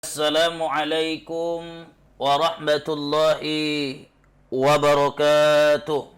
Assalamualaikum warahmatullahi wabarakatuh.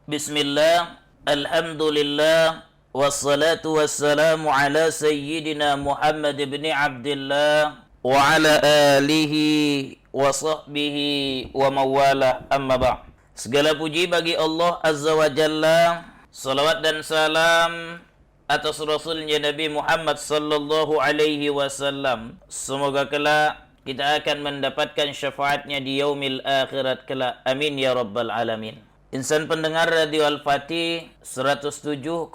Bismillah, alhamdulillah, wassalatu wassalamu ala sayyidina Muhammad ibn Abdullah wa ala alihi wa sahbihi wa mawalah, amma ba'. Segala puji bagi Allah Azza wa Jalla. Salawat dan salam atas Rasulnya Nabi Muhammad sallallahu alaihi wasallam. Semoga kelak kita akan mendapatkan syafaatnya di yaumil akhirat kelak. Amin ya rabbal alamin. Insan pendengar Radio Al-Fatih 107,30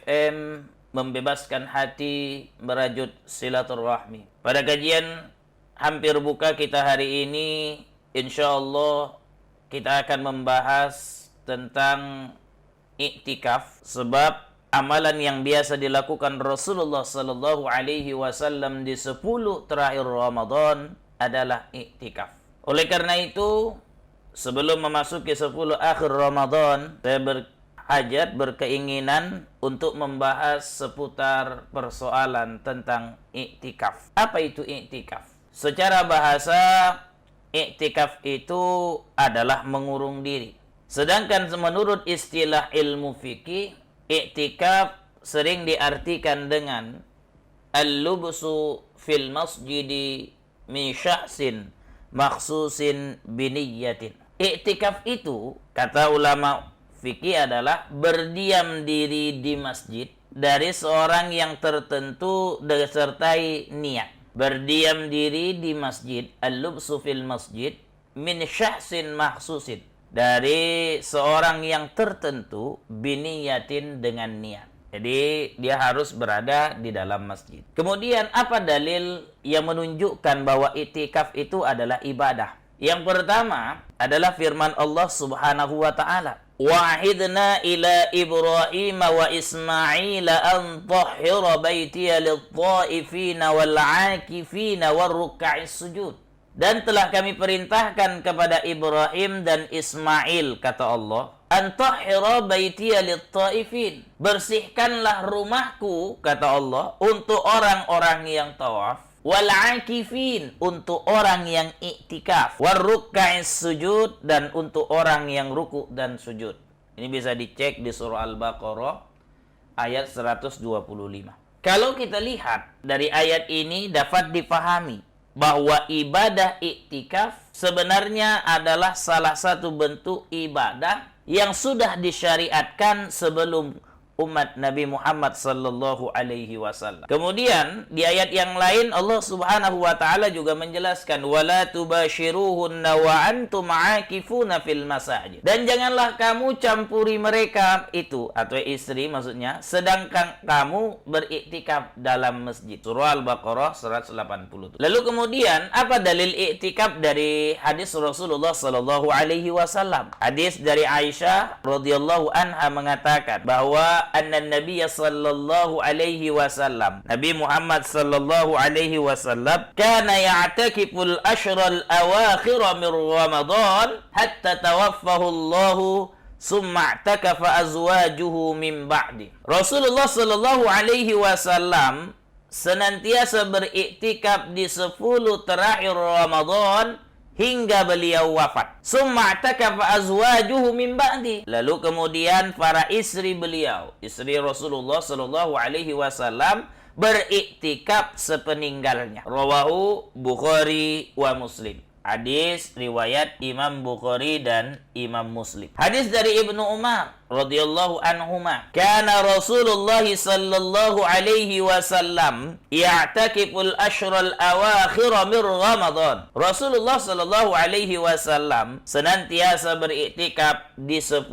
FM, membebaskan hati, merajut silaturahmi. Pada kajian hampir buka kita hari ini, insyaallah kita akan membahas tentang iktikaf, sebab amalan yang biasa dilakukan Rasulullah sallallahu alaihi wasallam di 10 terakhir Ramadan adalah iktikaf. Oleh karena itu, sebelum memasuki 10 akhir Ramadan, saya berkeinginan untuk membahas seputar persoalan tentang iktikaf. Apa itu iktikaf? Secara bahasa, iktikaf itu adalah mengurung diri. Sedangkan menurut istilah ilmu fikih, iktikaf sering diartikan dengan al-lubsu fil masjidi min syahsin makhsusin biniyyatin. Iktikaf itu, kata ulama fikih, adalah berdiam diri di masjid dari seorang yang tertentu disertai niat. Berdiam diri di masjid, al-lubsu fil masjid min syahsin makhsusin, dari seorang yang tertentu, biniyatin, dengan niat. Jadi dia harus berada di dalam masjid. Kemudian apa dalil yang menunjukkan bahwa iktikaf itu adalah ibadah? Yang pertama adalah firman Allah Subhanahu wa taala, "Wa'idna ila Ibrahim wa Ismail an tahhira baitiya lit-ta'ifina wal-'akifina war-ruk'is sujud." Dan telah kami perintahkan kepada Ibrahim dan Ismail, kata Allah, antahhira baitiya lit-ta'ifin, bersihkanlah rumahku, kata Allah, untuk orang-orang yang tawaf, wal-akifin, untuk orang yang iktikaf, war-ruk'is sujud, dan untuk orang yang ruku dan sujud. Ini bisa dicek di surah Al-Baqarah ayat 125. Kalau kita lihat dari ayat ini dapat dipahami bahwa ibadah iktikaf sebenarnya adalah salah satu bentuk ibadah yang sudah disyariatkan sebelum umat Nabi Muhammad sallallahu alaihi wasallam. Kemudian di ayat yang lain Allah Subhanahu wa taala juga menjelaskan, wala tubashiruhunna wa antum aakifuna fil masajid. Dan janganlah kamu campuri mereka itu, atau istri maksudnya, sedangkan kamu beriktikaf dalam masjid. Surah Al-Baqarah 180. Lalu kemudian apa dalil iktikaf dari hadis Rasulullah sallallahu alaihi wasallam? Hadis dari Aisyah radhiyallahu anha mengatakan bahwa anna Nabiy sallallahu alaihi wasallam, Nabi Muhammad sallallahu alaihi wasallam, kana ya'takiful ashral awakhir min Ramadan hatta tawaffahu Allah summa i'takafa azwajuhu min ba'di. Rasulullah sallallahu alaihi wasallam senantiasa beriktikaf di 10 terakhir Ramadan hingga beliau wafat. Summa i'takafa azwajuhu min ba'di. Lalu kemudian para istri beliau, istri Rasulullah sallallahu alaihi wasallam, beriktikaf sepeninggalnya. Rawahu Bukhari wa Muslim. Hadis riwayat Imam Bukhari dan Imam Muslim. Hadis dari Ibnu Umar radhiyallahu anhuma, kana Rasulullah sallallahu alaihi wasallam ya'takiful ashral awakhir min Ramadan. Rasulullah sallallahu alaihi wasallam senantiasa beriktikaf di 10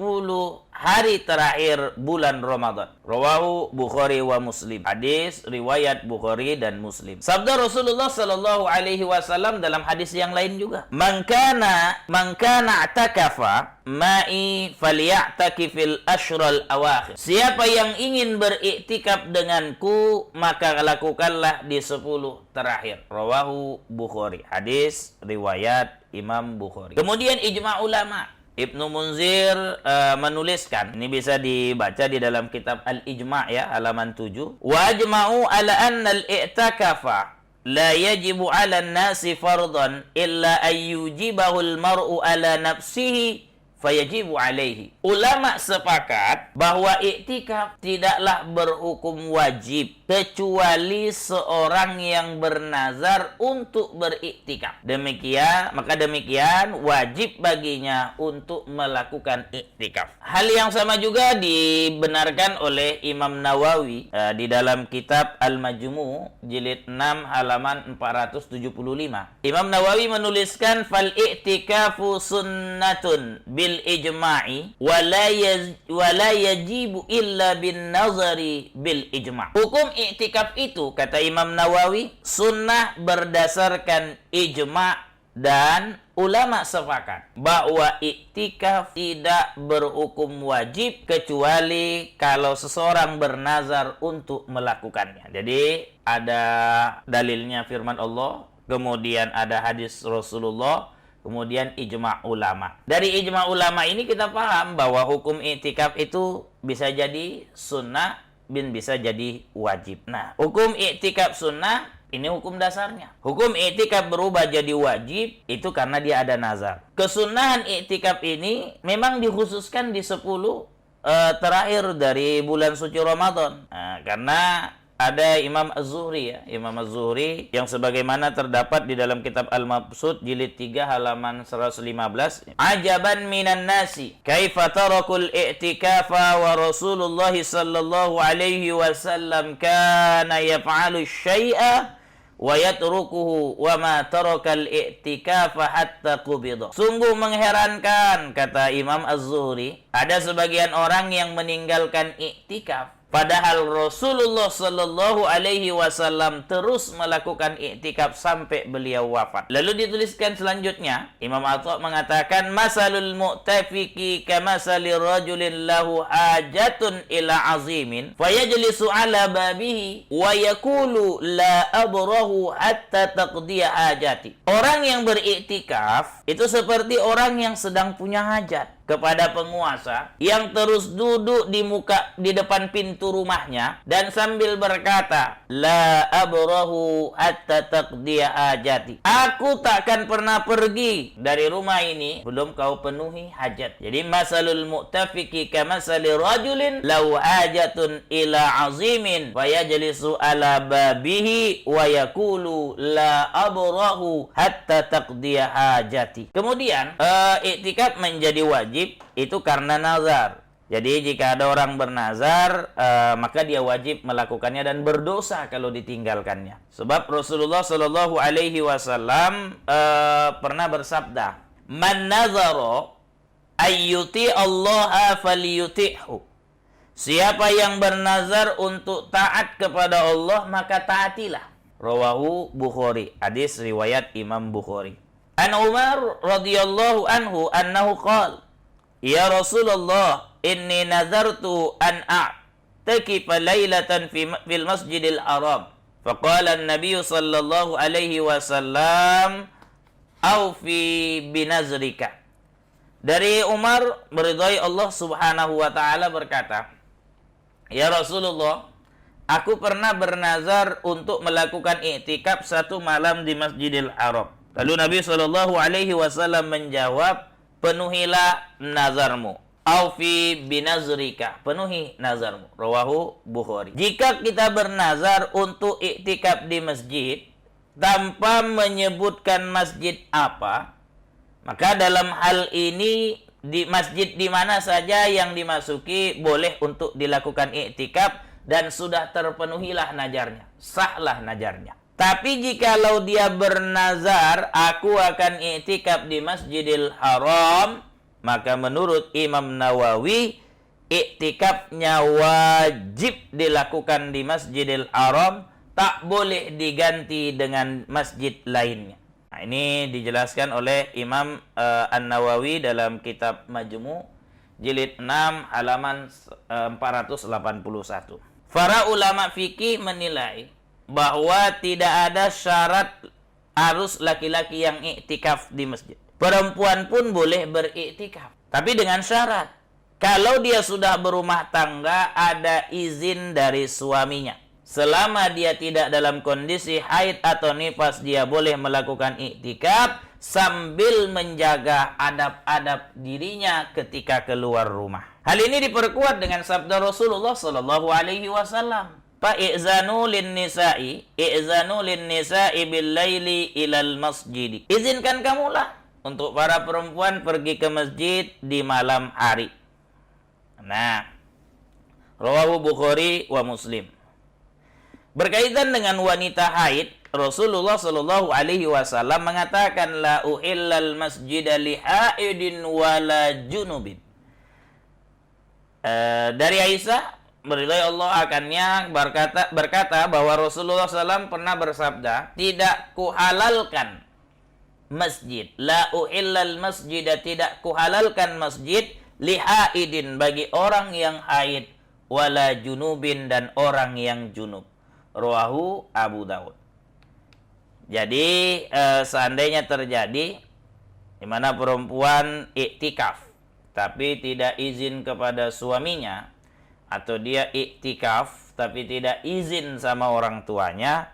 hari terakhir bulan Ramadan. Rawahu Bukhari wa Muslim. Hadis riwayat Bukhari dan Muslim. Sabda Rasulullah sallallahu alaihi wasallam dalam hadis yang lain juga, man kana i'takafa ma'i falya'takifil ashral awakhir. Siapa yang ingin beriktikaf denganku, maka lakukanlah di 10 terakhir. Rawahu Bukhari. Hadis riwayat Imam Bukhari. Kemudian ijma' ulama. Ibnu Munzir menuliskan, ini bisa dibaca di dalam kitab Al-Ijma' ya, halaman 7. Wa ajma'u ala anna al-i'tikafa la yajibu 'alan nasi fardhan illa ayyujibahul mar'u ala nafsihi fayajibu alaihi. Ulama sepakat bahwa iktikaf tidaklah berhukum wajib kecuali seorang yang bernazar untuk beriktikaf. Maka demikian wajib baginya untuk melakukan iktikaf. Hal yang sama juga dibenarkan oleh Imam Nawawi di dalam kitab Al-Majmu' jilid 6 halaman 475. Imam Nawawi menuliskan fal iktikafu sunnatun bil ijma'i wala yajibu illa bin nazari bil ijma'. Hukum iktikaf itu, kata Imam Nawawi, sunnah berdasarkan ijma' dan ulama sepakat bahwa iktikaf tidak berhukum wajib kecuali kalau seseorang bernazar untuk melakukannya. Jadi ada dalilnya firman Allah, kemudian ada hadis Rasulullah, kemudian ijma' ulama. Dari ijma' ulama ini kita paham bahwa hukum iktikaf itu bisa jadi sunnah bin bisa jadi wajib. Nah, hukum iktikaf sunnah ini hukum dasarnya. Hukum iktikaf berubah jadi wajib itu karena dia ada nazar. Kesunahan iktikaf ini memang dikhususkan di 10 terakhir dari bulan suci Ramadan. Nah, karena ada Imam Az-Zuhri ya, Imam Az-Zuhri yang sebagaimana terdapat di dalam kitab Al-Mabsut jilid 3 halaman 115. Ajaban minan nasi kaifa tarakul i'tikafa wa Rasulullah sallallahu alaihi wasallam kana yaf'alu syai'a wa yatrukuhu wa ma tarakal i'tikafa hatta qubida. Sungguh mengherankan, kata Imam Az-Zuhri, ada sebagian orang yang meninggalkan i'tikaf padahal Rasulullah Sallallahu Alaihi Wasallam terus melakukan iktikaf sampai beliau wafat. Lalu dituliskan selanjutnya, Imam Atha mengatakan, masalul mu'tafiki kamasali rajulin lahu hajatun ila azimin fayajlisu ala babihi wa yakulu la abrahu hatta taqdiya hajati. Orang yang beriktikaf itu seperti orang yang sedang punya hajat kepada penguasa yang terus duduk di depan pintu rumahnya dan sambil berkata, la abrahu hatta taqdiya hajati. Aku takkan pernah pergi dari rumah ini belum kau penuhi hajat. Jadi masalul mu'tafiki kamasali rajulin lau hajatun ila azimin fayajlisu ala babihi wa yakulu la abrahu hatta taqdiya hajati. Kemudian iktikaf menjadi wajib itu karena nazar. Jadi jika ada orang bernazar, maka dia wajib melakukannya dan berdosa kalau ditinggalkannya. Sebab Rasulullah Shallallahu Alaihi Wasallam pernah bersabda, "Man nazara ayyuti Allah falyuti'hu." Siapa yang bernazar untuk taat kepada Allah, maka taatilah. Rawahu Bukhari. Hadis riwayat Imam Bukhari. An Umar radhiyallahu anhu annahu qala, ya Rasulullah, inni nazartu an a'takifa laylatan fil masjidil haram. Faqala an-nabiy sallallahu alaihi wasallam, "Aufi binazrika." Dari Umar meridhai Allah Subhanahu wa taala berkata, "Ya Rasulullah, aku pernah bernazar untuk melakukan iktikaf satu malam di Masjidil Haram." Lalu Nabi sallallahu alaihi wasallam menjawab, "Penuhilah nazarmu." Aufi binazrika, penuhi nazarmu. Rawahu Bukhari. Jika kita bernazar untuk iktikaf di masjid tanpa menyebutkan masjid apa, maka dalam hal ini di masjid di mana saja yang dimasuki boleh untuk dilakukan iktikaf dan sudah terpenuhilah nazarnya, sahlah nazarnya. Tapi jikalau dia bernazar, aku akan iktikaf di Masjidil Haram, maka menurut Imam Nawawi, iktikafnya wajib dilakukan di Masjidil Haram, tak boleh diganti dengan masjid lainnya. Nah, ini dijelaskan oleh Imam An-Nawawi dalam kitab Majmu' jilid 6 halaman 481. Para ulama fikih menilai bahwa tidak ada syarat harus laki-laki yang iktikaf di masjid. Perempuan pun boleh beriktikaf, tapi dengan syarat kalau dia sudah berumah tangga, ada izin dari suaminya. selama dia tidak dalam kondisi haid atau nifas, dia boleh melakukan iktikaf sambil menjaga adab-adab dirinya ketika keluar rumah. Hal ini diperkuat dengan sabda Rasulullah sallallahu alaihi wasallam, "I'zanu lin-nisa'i bil-laili ilal masjid." Izinkan kamulah untuk para perempuan pergi ke masjid di malam hari. Nah, rawahu Bukhari wa Muslim. Berkaitan dengan wanita haid, Rasulullah Shallallahu Alaihi Wasallam mengatakan, la uhillal masjida li haidin wala junubin. Dari Aisyah beridai Allah akannya berkata bahwa Rasulullah SAW pernah bersabda, tidak kuhalalkan masjid, la uhillal masjida, tidak kuhalalkan masjid li haidin, bagi orang yang haid, wala junubin, dan orang yang junub. Rawahu Abu Daud. Jadi seandainya terjadi di mana perempuan iktikaf tapi tidak izin kepada suaminya, atau dia iktikaf tapi tidak izin sama orang tuanya,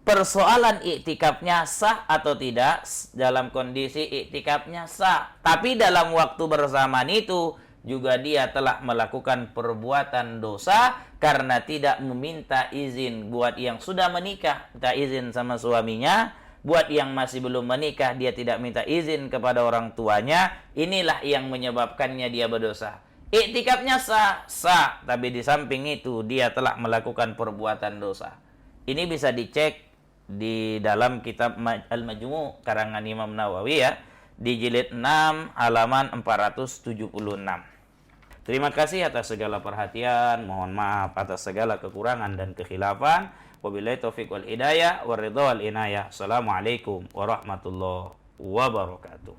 persoalan iktikafnya sah atau tidak? Dalam kondisi iktikafnya sah, tapi dalam waktu bersamaan itu juga dia telah melakukan perbuatan dosa karena tidak meminta izin. Buat yang sudah menikah, minta izin sama suaminya. Buat yang masih belum menikah, dia tidak minta izin kepada orang tuanya. Inilah yang menyebabkannya dia berdosa. Iktikafnya sah, tapi di samping itu dia telah melakukan perbuatan dosa. Ini bisa dicek di dalam kitab Al-Majmu' karangan Imam Nawawi ya, di jilid 6 halaman 476. Terima kasih atas segala perhatian. Mohon maaf atas segala kekurangan dan kekhilafan. Wabillahi taufiq wal hidayah, waridha wal inayah. Assalamualaikum warahmatullahi wabarakatuh.